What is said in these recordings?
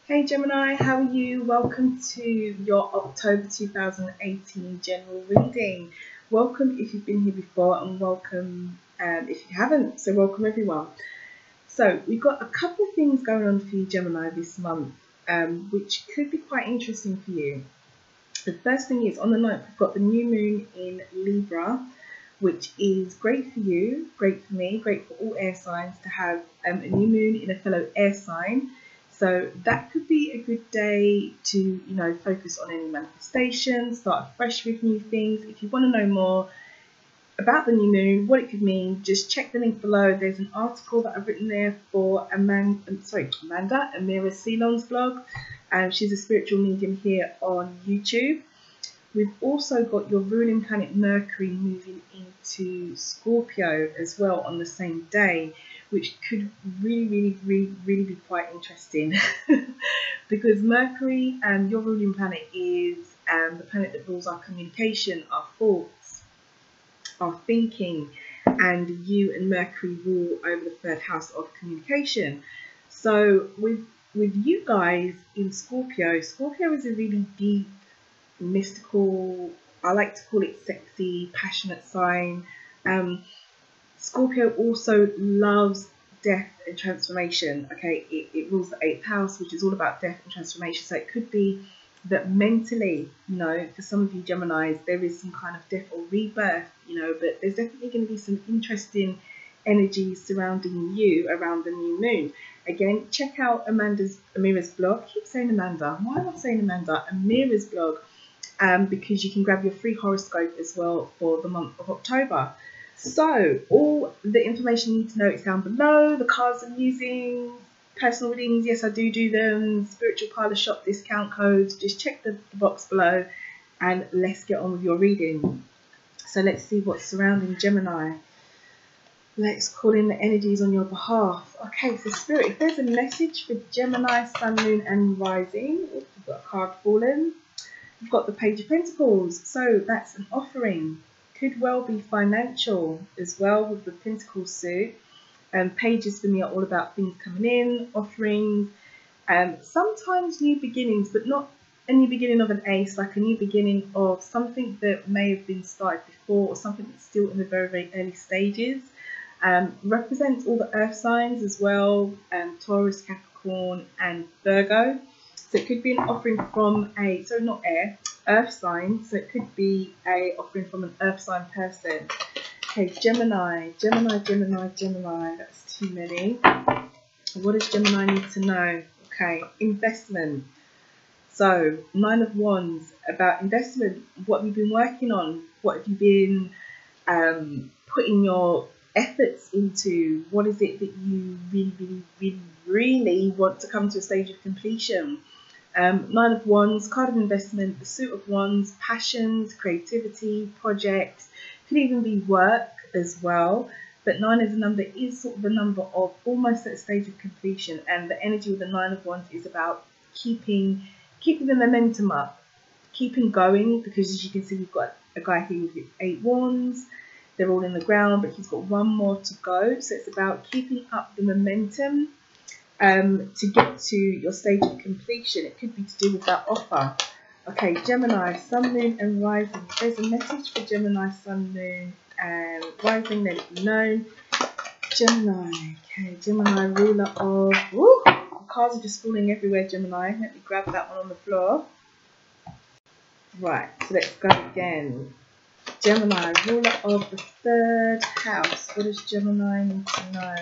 Hey Gemini, how are you? Welcome to your October 2018 general reading. Welcome if you've been here before, and welcome if you haven't, so welcome everyone. So we've got a couple of things going on for you Gemini this month, which could be quite interesting for you. The first thing is on the 9th we've got the new moon in Libra, which is great for you, great for me, great for all air signs to have a new moon in a fellow air sign. So that could be a good day to, focus on any manifestation, start fresh with new things. If you want to know more about the new moon, what it could mean, just check the link below. There's an article that I've written there for Amanda Ceylon's blog. She's a spiritual medium here on YouTube. We've also got your ruling planet Mercury moving into Scorpio as well on the same day, which could really be quite interesting because Mercury, your ruling planet, is the planet that rules our communication, our thoughts, our thinking, and you and Mercury rule over the third house of communication. So with you guys in Scorpio, Scorpio is a really deep, mystical, I like to call it sexy, passionate sign. Scorpio also loves death and transformation. Okay, it rules the 8th house, which is all about death and transformation. So it could be that mentally, for some of you Geminis, there is some kind of death or rebirth, but there's definitely going to be some interesting energies surrounding you around the new moon. Again, check out Amira's blog. I keep saying Amanda. Why am I saying Amanda? Amira's blog. Because you can grab your free horoscope as well for the month of October. So all the information you need to know is down below. The cards I'm using, personal readings, yes I do them, spiritual parlour shop discount codes, just check the box below and let's get on with your reading. So let's see what's surrounding Gemini. Let's call in the energies on your behalf. Okay, so Spirit, if there's a message for Gemini, Sun, Moon and Rising. Oops, we've got a card fallen. We've got the Page of Pentacles, so that's an offering. Could well be financial as well with the Pentacles suit. Pages for me are all about things coming in, offerings, sometimes new beginnings, but not a new beginning of an ace, like a new beginning of something that may have been started before or something that's still in the very early stages. Represents all the earth signs as well, Taurus, Capricorn and Virgo. So it could be an offering from earth sign. So it could be a offering from an earth sign person. Okay, Gemini. That's too many. What does Gemini need to know? Okay, investment. So 9 of Wands, about investment. What have you been working on? What have you been putting your efforts into? What is it that you really want to come to a stage of completion? 9 of Wands, card of investment, the suit of Wands, passions, creativity, projects, could even be work as well. But 9 as a number is sort of a number of almost at a stage of completion, and the energy with the 9 of Wands is about keeping the momentum up, keeping going, because as you can see we've got a guy here with 8 wands. They're all in the ground, but he's got one more to go. So it's about keeping up the momentum to get to your stage of completion. It could be to do with that offer. Okay, Gemini, Sun, Moon and Rising. There's a message for Gemini, Sun, Moon and Rising. Let it be known. Gemini. Okay, Gemini, ruler of... Ooh, the cards are just falling everywhere, Gemini. Let me grab that one on the floor. Right, so let's go again. Gemini, ruler of the 3rd house. What does Gemini need to know?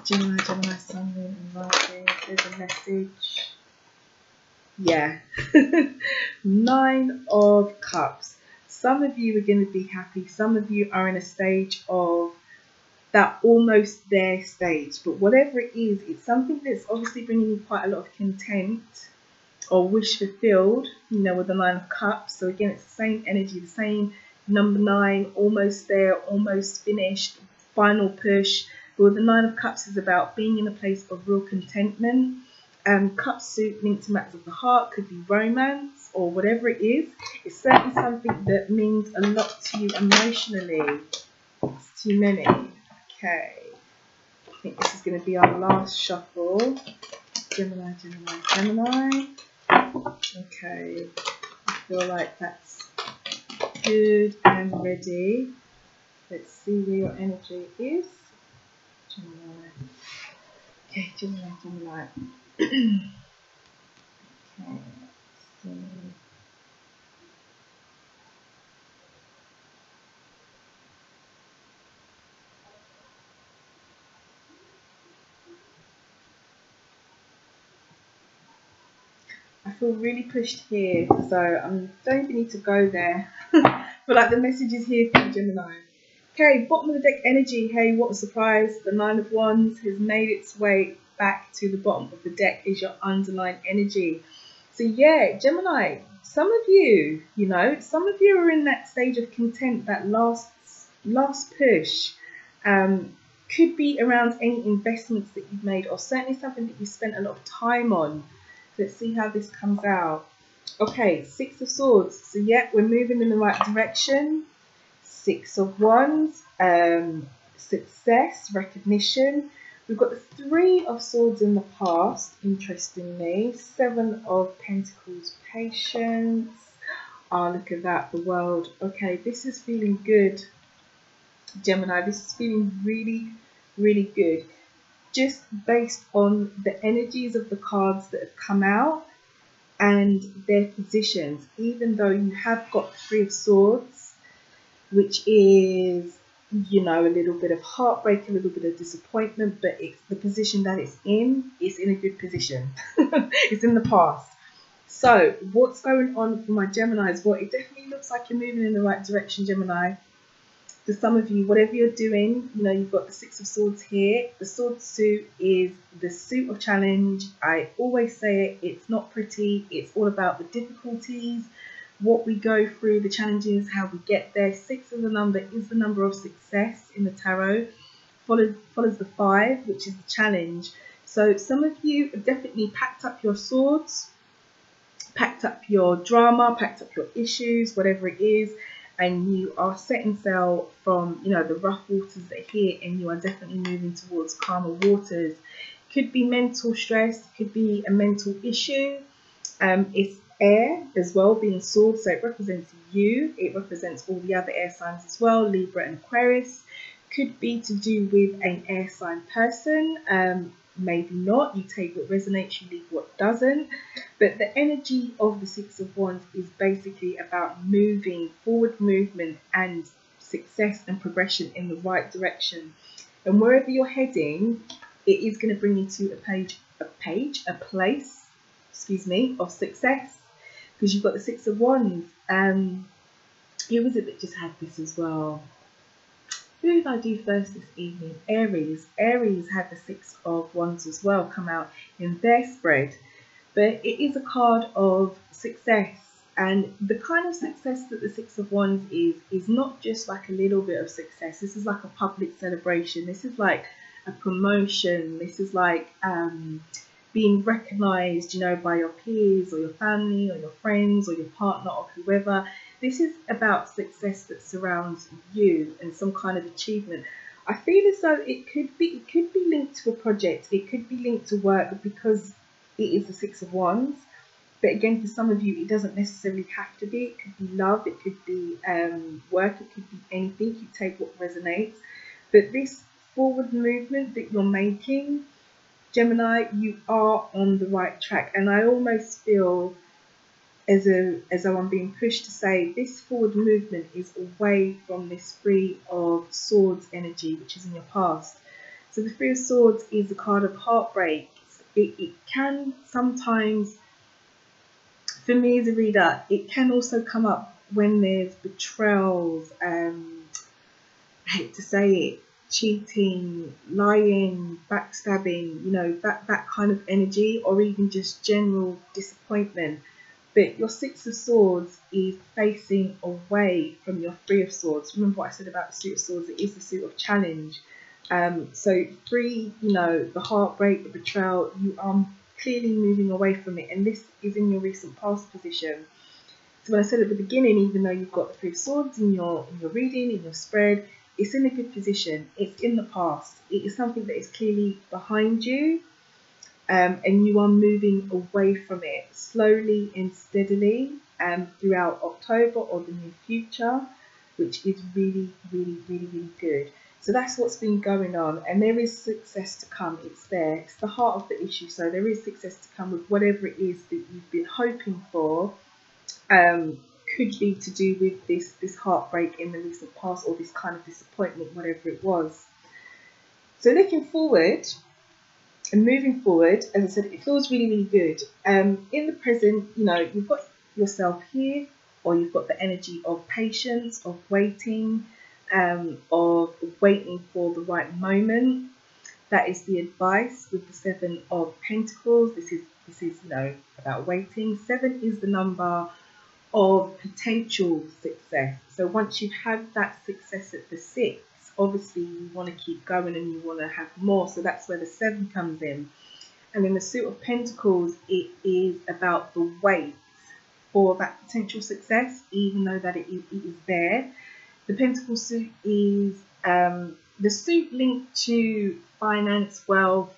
Gemini, Sun, Moon and Rising. There's a message. Yeah. 9 of Cups. Some of you are going to be happy. Some of you are in a stage of that almost there stage. But whatever it is, it's something that's obviously bringing you quite a lot of content or wish fulfilled, with the 9 of Cups. So again, it's the same energy, the same number 9, almost there, almost finished, final push. But with the 9 of Cups is about being in a place of real contentment. Cup suit linked to matters of the heart, could be romance or whatever it is. It's certainly something that means a lot to you emotionally. It's too many. Okay. I think this is going to be our last shuffle. Gemini, Gemini, Gemini. Okay, I feel like that's good and ready. Let's see where your energy is. Gemini. Okay, Gemini, Gemini. Okay, so I feel really pushed here, so I don't even need to go there. But like the message is here for Gemini. Okay, bottom of the deck energy. Hey, what a surprise. The Nine of Wands has made its way back to the bottom of the deck is your underlying energy. So yeah, Gemini, some of you, some of you are in that stage of content, that last push. Could be around any investments that you've made, or certainly something that you spent a lot of time on. Let's see how this comes out. Okay, Six of Swords. So yeah, we're moving in the right direction. Six of Wands, success, recognition. We've got the Three of Swords in the past, interestingly. Seven of Pentacles, patience. Oh, look at that, the World. Okay, this is feeling good, Gemini. This is feeling really, really good. Just based on the energies of the cards that have come out and their positions, even though you have got the Three of Swords, which is, a little bit of heartbreak, a little bit of disappointment, but it's the position that it's in a good position. It's in the past. So what's going on for my Geminis? Well, it definitely looks like you're moving in the right direction, Gemini. For some of you, whatever you're doing, you've got the Six of Swords here. The sword suit is the suit of challenge. I always say it, it's not pretty. It's all about the difficulties, what we go through, the challenges, how we get there. Six as a number is the number of success in the tarot. Follows the 5, which is the challenge. So some of you have definitely packed up your swords, packed up your drama, packed up your issues, whatever it is, and you are setting sail from, the rough waters that are here, and you are definitely moving towards calmer waters. Could be mental stress, could be a mental issue. It's air as well, being swords, so it represents you. It represents all the other air signs as well, Libra and Aquarius. Could be to do with an air sign person. Maybe not. You take what resonates, you leave what doesn't. But the energy of the Six of Wands is basically about moving, forward movement and success and progression in the right direction. And wherever you're heading, it is going to bring you to a place, of success, because you've got the Six of Wands. Who was it that just had this as well? Who did I do first this evening? Aries. Aries had the Six of Wands as well come out in their spread. But it is a card of success. And the kind of success that the Six of Wands is not just like a little bit of success. This is like a public celebration. This is like a promotion. This is like being recognised, by your peers or your family or your friends or your partner or whoever. This is about success that surrounds you and some kind of achievement. I feel as though it could be linked to a project. It could be linked to work because it is the Six of Wands. But again, for some of you, it doesn't necessarily have to be. It could be love. It could be work. It could be anything. You take what resonates. But this forward movement that you're making, Gemini, you are on the right track. And I almost feel as though I'm being pushed to say this forward movement is away from this Three of Swords energy, which is in your past. So the Three of Swords is a card of heartbreak. It can sometimes, for me as a reader, it can also come up when there's betrayals, I hate to say it, cheating, lying, backstabbing, that kind of energy, or even just general disappointment. But your Six of Swords is facing away from your Three of Swords. Remember what I said about the Suit of Swords? It is the suit of challenge. So three, the heartbreak, the betrayal, you are clearly moving away from it. And this is in your recent past position. So when I said at the beginning, even though you've got the Three of Swords in your reading, in your spread, it's in a good position. It's in the past. It is something that is clearly behind you. and you are moving away from it slowly and steadily throughout October or the near future, which is really, really, really, really good. So that's what's been going on, and there is success to come. It's there. It's the heart of the issue. So there is success to come with whatever it is that you've been hoping for. Could be to do with this heartbreak in the recent past, or this kind of disappointment, whatever it was. So looking forward and moving forward, as I said, it feels really, really good. In the present, you know, you've got yourself here, or you've got the energy of patience, of waiting, of waiting for the right moment. That is the advice with the 7 of Pentacles. This is you know, about waiting. 7 is the number of potential success. So once you've had that success at the 6, obviously you want to keep going and you want to have more. So that's where the 7 comes in. And in the Suit of Pentacles, it is about the wait for that potential success, even though that it is there. The Pentacle suit is the suit linked to finance, wealth,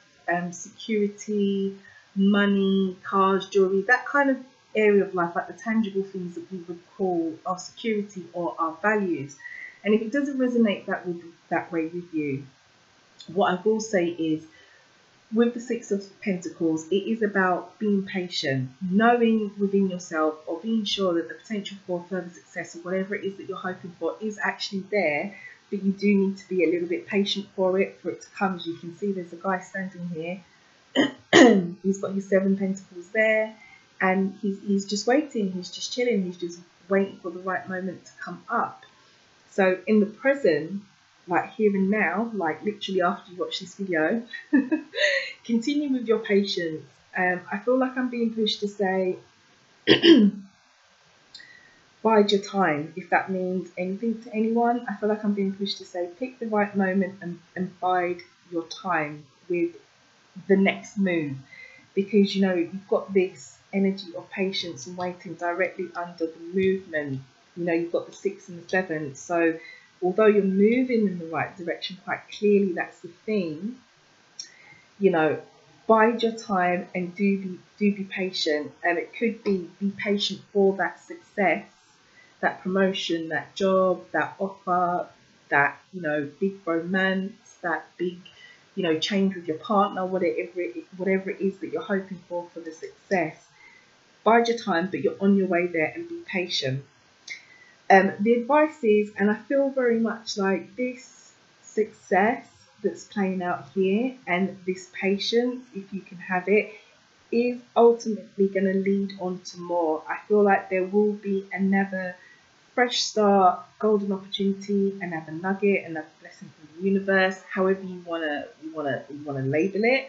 security, money, cars, jewelry, that kind of area of life, like the tangible things that we would call our security or our values. And if it doesn't resonate that way with you, what I will say is, with the 6 of Pentacles, it is about being patient, knowing within yourself, or being sure that the potential for further success or whatever it is that you're hoping for is actually there, but you do need to be a little bit patient for it to come. As you can see, there's a guy standing here. He's got his 7 Pentacles there, and he's just waiting, he's just chilling, he's just waiting for the right moment to come up. So in the present, like here and now, like literally after you watch this video, continue with your patience. I feel like I'm being pushed to say, bide your time, if that means anything to anyone. I feel like I'm being pushed to say, pick the right moment and bide your time with the next move. Because, you know, you've got this energy of patience and waiting directly under the movement. You know, you've got the 6 and the 7. So although you're moving in the right direction, quite clearly that's the theme, you know, bide your time and do be patient. And it could be patient for that success, that promotion, that job, that offer, that, you know, big romance, that big, you know, change with your partner, whatever it is that you're hoping for the success. Bide your time, but you're on your way there, and be patient. The advice is, and I feel very much like this success that's playing out here and this patience, if you can have it, is ultimately going to lead on to more. I feel like there will be another fresh start, golden opportunity, another nugget, another blessing from the universe, however you wanna label it.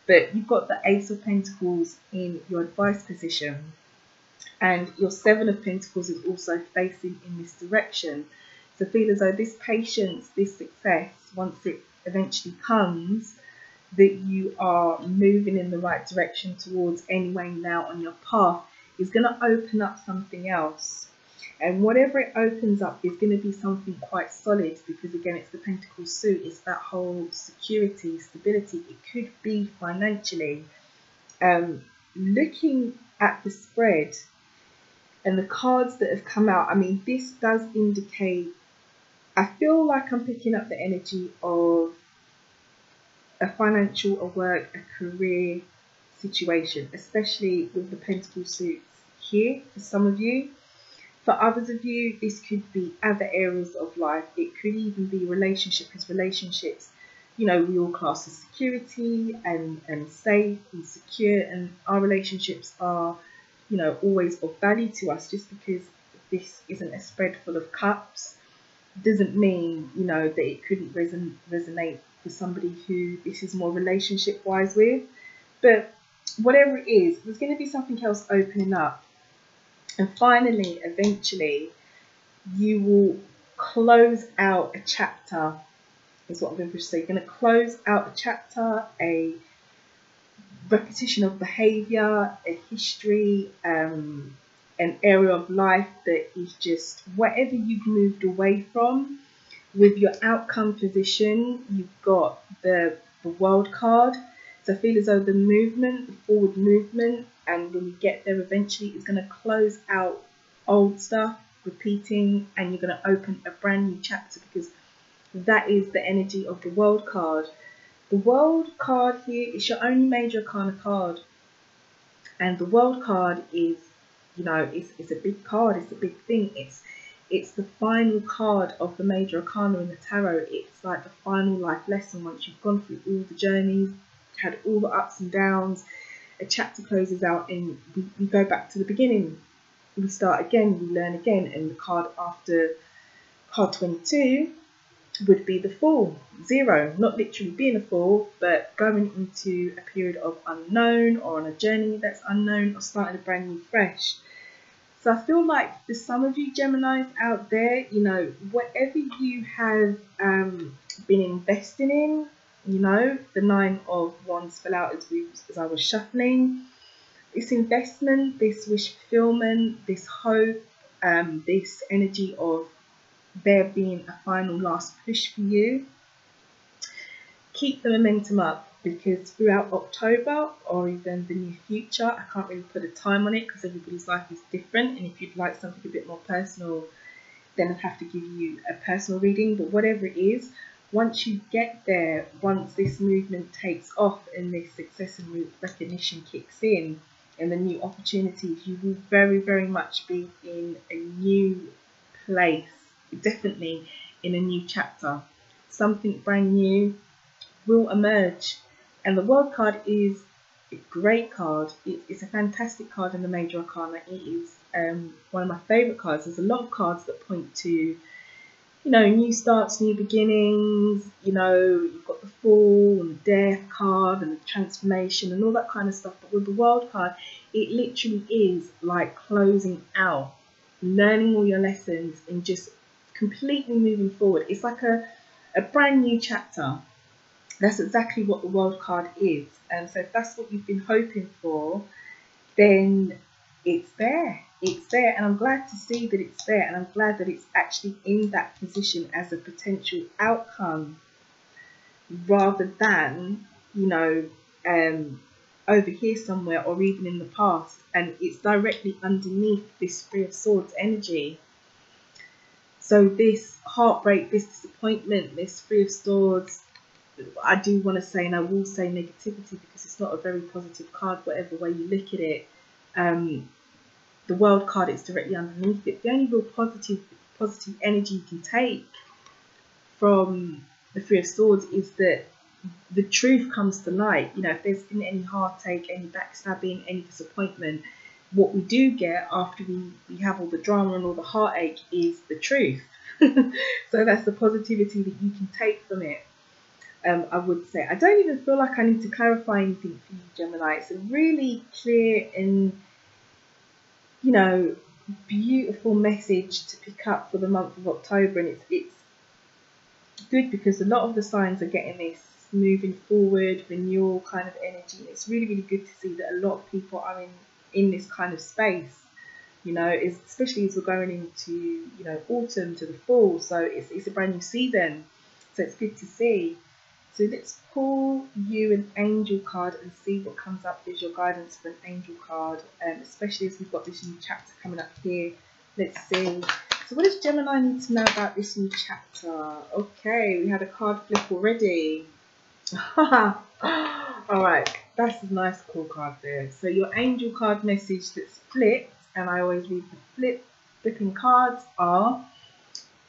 But you've got the Ace of Pentacles in your advice position, and your 7 of Pentacles is also facing in this direction. So feel as though this patience, this success, once it eventually comes, that you are moving in the right direction towards anyway now on your path, is going to open up something else. And whatever it opens up is going to be something quite solid, because again, it's the Pentacle suit. It's that whole security, stability. It could be financially. Looking at the spread and the cards that have come out, I mean, this does indicate, I feel like I'm picking up the energy of a financial, a work, a career situation, especially with the Pentacle suits here for some of you. For others of you, this could be other areas of life. It could even be relationship, because relationships, you know, we all class as security and safe and secure, and our relationships are, you know, always of value to us. Just because this isn't a spread full of cups doesn't mean, you know, that it couldn't resonate for somebody who this is more relationship wise with. But whatever it is, there's going to be something else opening up. And finally, eventually, you will close out a chapter, is what I'm going to say. You're going to close out a chapter, a repetition of behaviour, a history, an area of life that is just whatever you've moved away from. With your outcome position, you've got the World card. So I feel as though the movement, the forward movement, and when we get there eventually, is going to close out old stuff, repeating, and you're going to open a brand new chapter, because that is the energy of the World card. The World card here is your only major arcana card. And the World card is, you know, it's a big card, it's a big thing. It's the final card of the major arcana in the tarot. It's like the final life lesson. Once you've gone through all the journeys, had all the ups and downs, a chapter closes out and we go back to the beginning. We start again, we learn again. And the card after card 22 would be the Fool. 0, not literally being a fool, but going into a period of unknown, or on a journey that's unknown, or starting a brand new fresh. So I feel like for some of you Geminis out there, you know, whatever you have been investing in, you know, the 9 of Wands fell out as I was shuffling. This investment, this wish fulfillment, this hope, this energy of there being a final last push for you. Keep the momentum up, because throughout October or even the near future, I can't really put a time on it because everybody's life is different, and if you'd like something a bit more personal, then I'd have to give you a personal reading. But whatever it is, once you get there, once this movement takes off and this success and recognition kicks in and the new opportunities, you will very, very much be in a new place, definitely in a new chapter. Something brand new will emerge. And the World card is a great card. It's a fantastic card in the major arcana. It is one of my favourite cards. There's a lot of cards that point to, you know, new starts, new beginnings. You know, you've got the Fool and the Death card and the transformation and all that kind of stuff. But with the World card, it literally is like closing out, learning all your lessons and just completely moving forward. It's like a brand new chapter. That's exactly what the World card is. And so if that's what you've been hoping for, then it's there. It's there. And I'm glad to see that it's there. And I'm glad that it's actually in that position as a potential outcome, rather than, you know, over here somewhere or even in the past. And it's directly underneath this 3 of Swords energy. So this heartbreak, this disappointment, this 3 of Swords, I do want to say, and I will say negativity because it's not a very positive card, whatever way you look at it. The World card is directly underneath it. The only real positive energy you can take from the 3 of Swords is that the truth comes to light. You know, if there's been any heartache, any backstabbing, any disappointment, what we do get after we have all the drama and all the heartache is the truth. So that's the positivity that you can take from it. I would say. I don't even feel like I need to clarify anything for you, Gemini. It's a really clear and, you know, beautiful message to pick up for the month of October. And it's good because a lot of the signs are getting this moving forward, renewal kind of energy. And it's really, really good to see that a lot of people are in this kind of space, you know, especially as we're going into, you know, autumn to the fall. So it's a brand new season. So it's good to see. So let's pull you an angel card and see what comes up as your guidance for an angel card, especially as we've got this new chapter coming up here. Let's see. So what does Gemini need to know about this new chapter? Okay, we had a card flip already. Alright, that's a nice cool card there. So your angel card message that's flipped, and I always read the flipping cards, are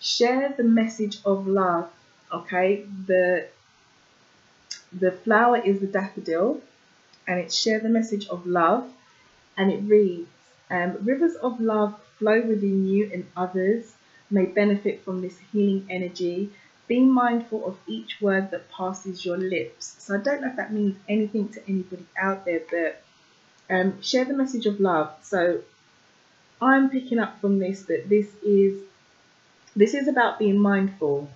share the message of love. Okay, the flower is the daffodil, and it's share the message of love, and it reads, rivers of love flow within you and others may benefit from this healing energy. Be mindful of each word that passes your lips. So I don't know if that means anything to anybody out there, but share the message of love. So I'm picking up from this that this is about being mindful,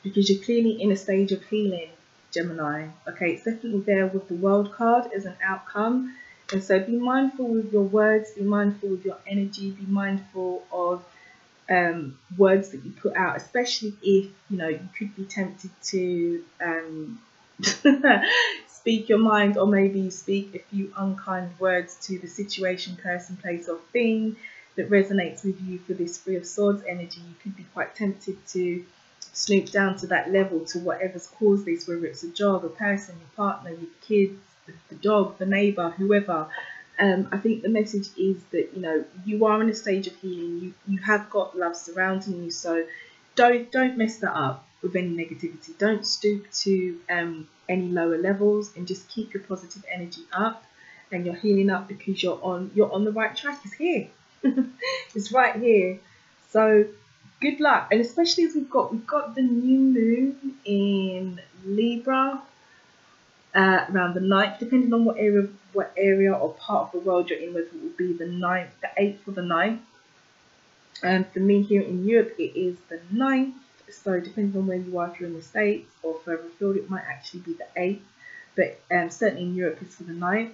because you're clearly in a stage of healing, Gemini. Okay, it's definitely there with the World card as an outcome. And so be mindful with your words, be mindful with your energy, be mindful of words that you put out, especially if, you know, you could be tempted to speak your mind, or maybe speak a few unkind words to the situation, person, place, or thing that resonates with you for this Three of Swords energy. You could be quite tempted to snoop down to that level, to whatever's caused this, whether it's a job, a person, your partner, your kids, the dog, the neighbour, whoever. I think the message is that, you know, you are in a stage of healing. You have got love surrounding you, so don't mess that up with any negativity. Don't stoop to any lower levels, and just keep your positive energy up, and you're healing up because you're on the right track. It's here. It's right here. So good luck, and especially as we've got the new moon in Libra around the 9th, depending on what area or part of the world you're in, whether it will be the 9th, the 8th, or the 9th. And for me here in Europe, it is the 9th. So depending on where you are, if you're in the States or further afield, it might actually be the 8th. But certainly in Europe, it's for the 9th.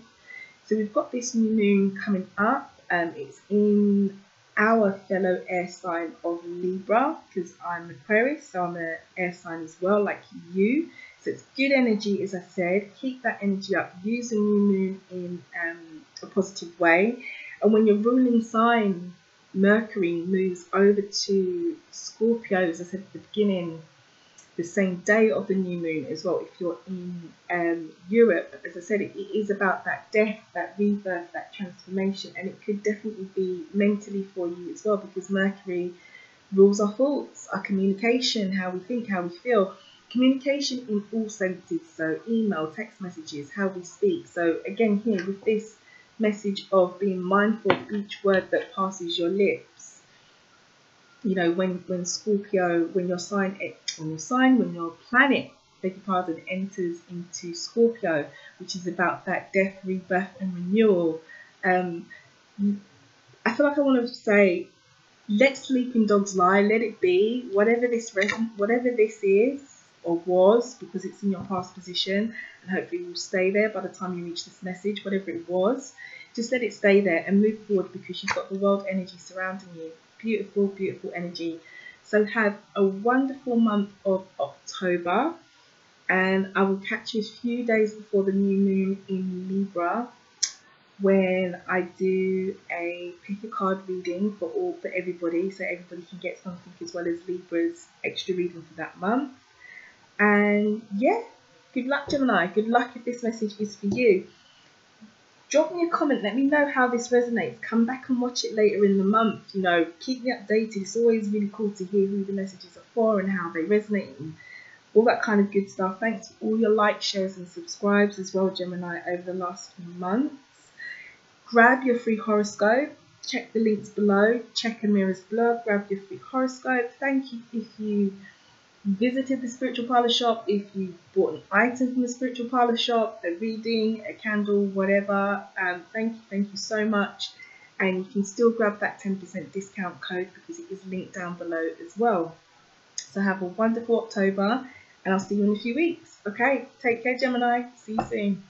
So we've got this new moon coming up. It's in our fellow air sign of Libra, because I'm Aquarius, so I'm an air sign as well, like you. So it's good energy, as I said. Keep that energy up. Use the new moon in a positive way. And when your ruling sign, Mercury, moves over to Scorpio, as I said at the beginning, the same day of the new moon as well, if you're in Europe, as I said, it is about that death, that rebirth, that transformation, and it could definitely be mentally for you as well, because Mercury rules our thoughts, our communication, how we think, how we feel. Communication in all senses, so email, text messages, how we speak. So again here with this message of being mindful of each word that passes your lips. You know, when Scorpio, when your planet, beg your pardon, enters into Scorpio, which is about that death, rebirth, and renewal. I feel like I want to say, let sleeping dogs lie, let it be. Whatever this is or was, because it's in your past position, and hopefully it will stay there by the time you reach this message. Whatever it was, just let it stay there and move forward, because you've got the world energy surrounding you. Beautiful, beautiful energy. So have a wonderful month of October, and I will catch you a few days before the new moon in Libra, when I do a pick a card reading for everybody, so everybody can get something, as well as Libra's extra reading for that month. And yeah, good luck, Gemini. Good luck if this message is for you. Drop me a comment, let me know how this resonates. Come back and watch it later in the month. You know, keep me updated. It's always really cool to hear who the messages are for and how they resonate and all that kind of good stuff. Thanks for all your likes, shares and subscribes as well, Gemini, over the last few months. Grab your free horoscope. Check the links below. Check Amira's blog. Grab your free horoscope. Thank you if you visited the Spiritual Parlour shop, if you bought an item from the Spiritual Parlour shop, a reading, a candle, whatever. Thank you so much. And you can still grab that 10% discount code, because it is linked down below as well. So have a wonderful October, and I'll see you in a few weeks. Okay, take care, Gemini. See you soon.